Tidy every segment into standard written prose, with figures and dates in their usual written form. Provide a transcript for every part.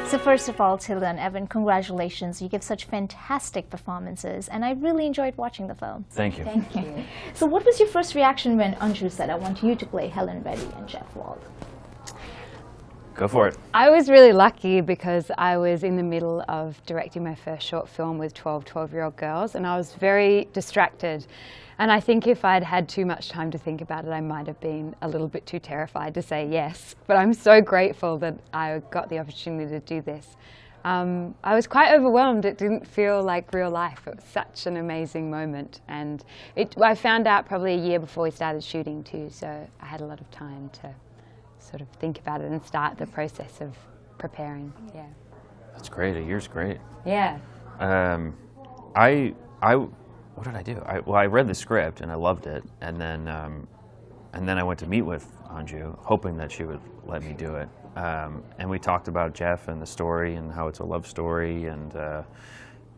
So first of all, Tilda and Evan, congratulations. You give such fantastic performances, and I really enjoyed watching the film. Thank you. Thank you. So what was your first reaction when Anju said, I want you to play Helen, Reddy, and Jeff Wald? Go for it. I was really lucky because I was in the middle of directing my first short film with 12-year-old girls, and I was very distracted. And I think if I'd had too much time to think about it, I might have been a little bit too terrified to say yes. But I'm so grateful that I got the opportunity to do this. I was quite overwhelmed. It didn't feel like real life. It was such an amazing moment. And I found out probably a year before we started shooting too, so I had a lot of time to sort of think about it and start the process of preparing. Yeah. That's great. A year's great. Yeah. What did I do? Well, I read the script and I loved it, and then I went to meet with Anju, hoping that she would let me do it. And we talked about Jeff and the story and how it's a love story, and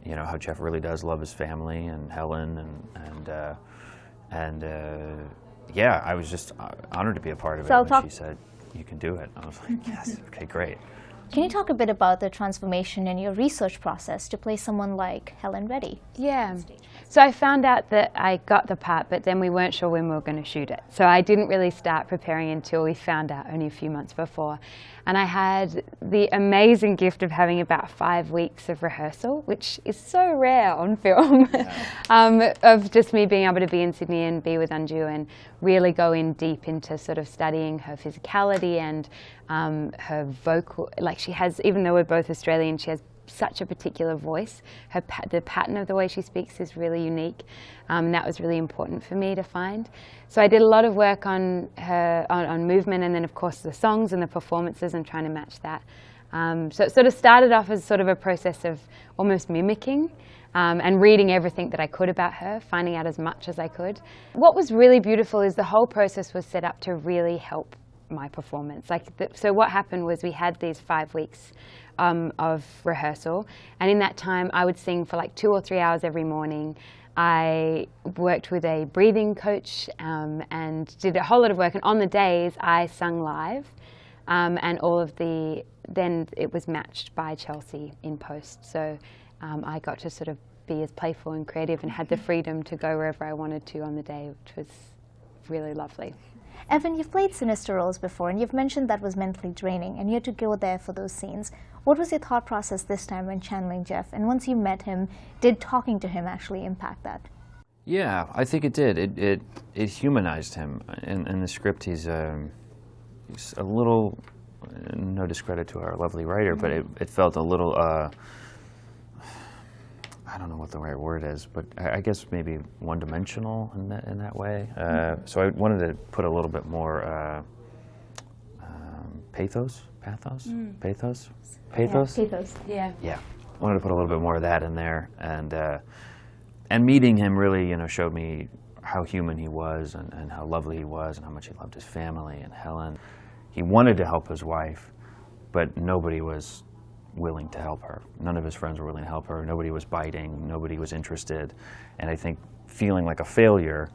you know how Jeff really does love his family and Helen, and yeah, I was just honored to be a part of it. When she said you can do it, I was like, yes, okay, great. Can you talk a bit about the transformation in your research process to play someone like Helen Reddy? Yeah. So I found out that I got the part, but then we weren't sure when we were going to shoot it. So I didn't really start preparing until we found out only a few months before. And I had the amazing gift of having about 5 weeks of rehearsal, which is so rare on film, of just me being able to be in Sydney and be with Anju and really go in deep into sort of studying her physicality and her vocal, like she has, even though we're both Australian, she has such a particular voice. The pattern of the way she speaks is really unique, and that was really important for me to find. So I did a lot of work on her, on movement, and then of course the songs and the performances and trying to match that. So it sort of started off as sort of a process of almost mimicking and reading everything that I could about her, finding out as much as I could. What was really beautiful is the whole process was set up to really help my performance. So what happened was we had these 5 weeks of rehearsal, and in that time I would sing for like 2 or 3 hours every morning. I worked with a breathing coach and did a whole lot of work, and on the days I sung live, and then it was matched by Chelsea in post. So I got to sort of be as playful and creative and had the freedom to go wherever I wanted to on the day, which was really lovely. Evan, you've played sinister roles before, and you've mentioned that was mentally draining, and you had to go there for those scenes. What was your thought process this time when channeling Jeff? And once you met him, did talking to him actually impact that? Yeah, I think it did. It humanized him. In the script, he's a little, no discredit to our lovely writer, but it felt a little, I don't know what the right word is, but I guess maybe one-dimensional in that way. So I wanted to put a little bit more pathos. Yeah. Yeah, I wanted to put a little bit more of that in there, and meeting him really, showed me how human he was and how lovely he was and how much he loved his family and Helen. He wanted to help his wife, but nobody was willing to help her. None of his friends were willing to help her. Nobody was biting. Nobody was interested. And I think feeling like a failure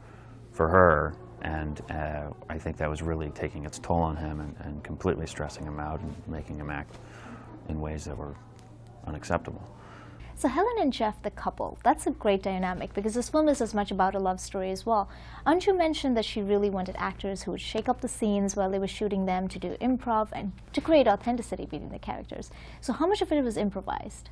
for her, and I think that was really taking its toll on him and completely stressing him out and making him act in ways that were unacceptable. So Helen and Jeff, the couple, that's a great dynamic because this film is as much about a love story as well. Anju mentioned that she really wanted actors who would shake up the scenes while they were shooting them, to do improv and to create authenticity between the characters. So how much of it was improvised?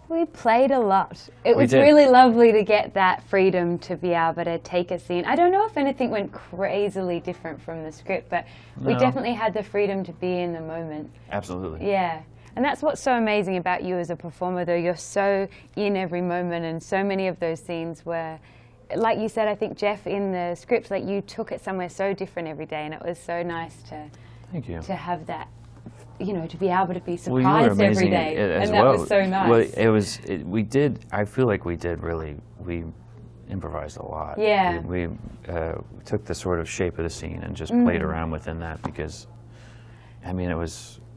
We played a lot. It was really lovely to get that freedom to be able to take a scene. I don't know if anything went crazily different from the script, but we definitely had the freedom to be in the moment. Absolutely. Yeah. And that's what's so amazing about you as a performer, though. You're so in every moment, and so many of those scenes were, like you said, I think, Jeff, in the script, like you took it somewhere so different every day, and it was so nice to have that, to be able to be surprised every day. And that was so nice. Well, I feel like we improvised a lot. Yeah. We took the sort of shape of the scene and just played around within that because,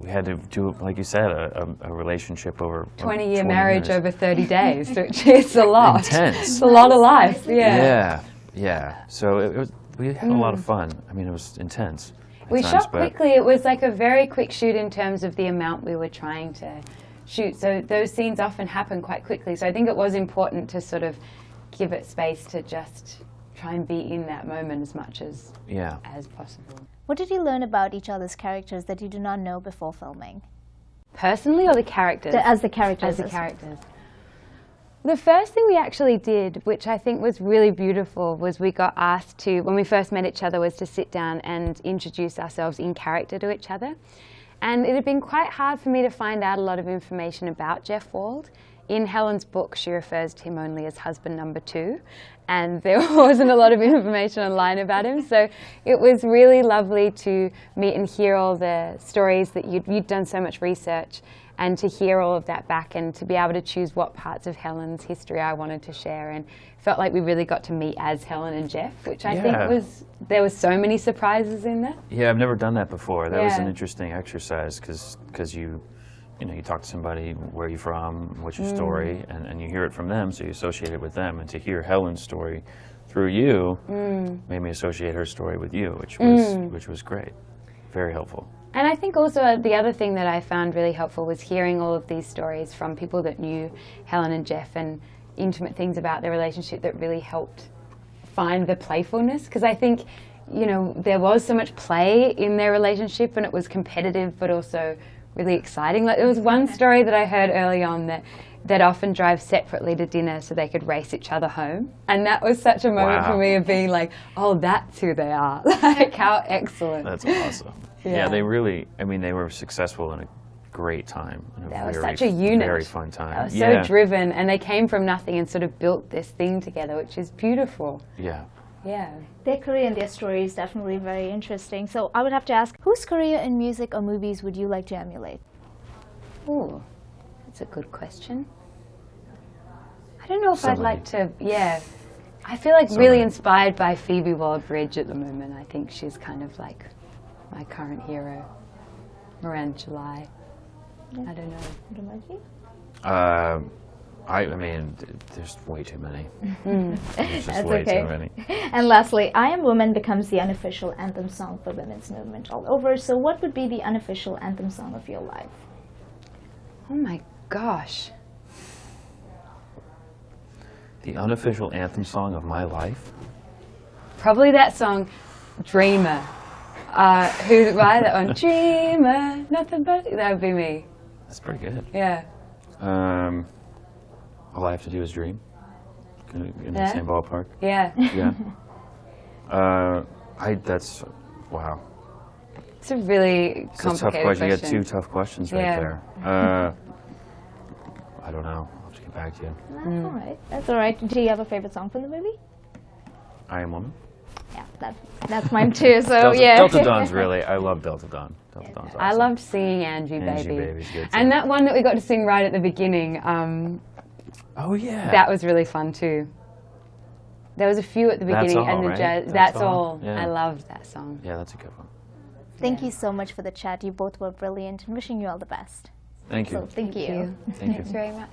we had to do, like you said, a relationship over 20-year marriage over 30 days, which is a lot. Intense. It's a lot of life, yeah. Yeah. So we had a lot of fun. It was intense. We times, shot but- quickly. It was like a very quick shoot in terms of the amount we were trying to shoot. So those scenes often happen quite quickly. So I think it was important to sort of give it space to just try and be in that moment as much as possible. What did you learn about each other's characters that you did not know before filming? Personally, or the characters? As the characters. As the characters. The first thing we actually did, which I think was really beautiful, was we got asked to, when we first met each other, was to sit down and introduce ourselves in character to each other. And it had been quite hard for me to find out a lot of information about Jeff Wald. In Helen's book, she refers to him only as husband number 2, and there wasn't a lot of information online about him. So it was really lovely to meet and hear all the stories that you'd done so much research, and to hear all of that back and to be able to choose what parts of Helen's history I wanted to share. And felt like we really got to meet as Helen and Jeff, which I think there was so many surprises in that. Yeah, I've never done that before. That was an interesting exercise because you talk to somebody, where are you from, what's your story, and you hear it from them, so you associate it with them. And to hear Helen's story through you made me associate her story with you, which was great, very helpful. And I think also the other thing that I found really helpful was hearing all of these stories from people that knew Helen and Jeff, and intimate things about their relationship that really helped find the playfulness. Because I think, there was so much play in their relationship, and it was competitive but also really exciting. Like, there was one story that I heard early on that often drive separately to dinner so they could race each other home. And that was such a moment for me of being like, oh, that's who they are. Like, how excellent. That's awesome. Yeah, they really, they were successful in a great time. That was such a unit. Very fun time. They were so driven, and they came from nothing and sort of built this thing together, which is beautiful. Yeah. Yeah. Their career and their story is definitely very interesting. So I would have to ask, whose career in music or movies would you like to emulate? Ooh, that's a good question. I don't know if I'd like to, I feel like really inspired by Phoebe Waller-Bridge at the moment. I think she's kind of like my current hero around July. I don't know. What about you? There's way too many. There's just That's way okay. too many. And lastly, I Am Woman becomes the unofficial anthem song for women's movement all over. So what would be the unofficial anthem song of your life? Oh my gosh. The unofficial anthem song of my life? Probably that song, Dreamer. Who's right? That one, Dreamer, nothing but, that would be me. That's pretty good. Yeah. All I have to do is dream. In the same ballpark. Yeah. Yeah. Wow. It's a really It's complicated a tough question. You question. got 2 tough questions right there. I don't know. I'll have to get back to you. That's all right. That's all right. Do you have a favorite song from the movie? I Am Woman. Yeah, that's mine too. So Delta Dawn's really. I love Delta Dawn. Delta Dawn's awesome. I loved singing Angie Angie Baby. Baby's good too. And that one that we got to sing right at the beginning, oh yeah. that was really fun too. There was a few at the beginning, All, and the right? jazz. That's That's all. Yeah. I loved that song. Yeah, that's a good one. Thank you so much for the chat. You both were brilliant, and wishing you all the best. Thank you. So thank you. Thank you. Thanks very much.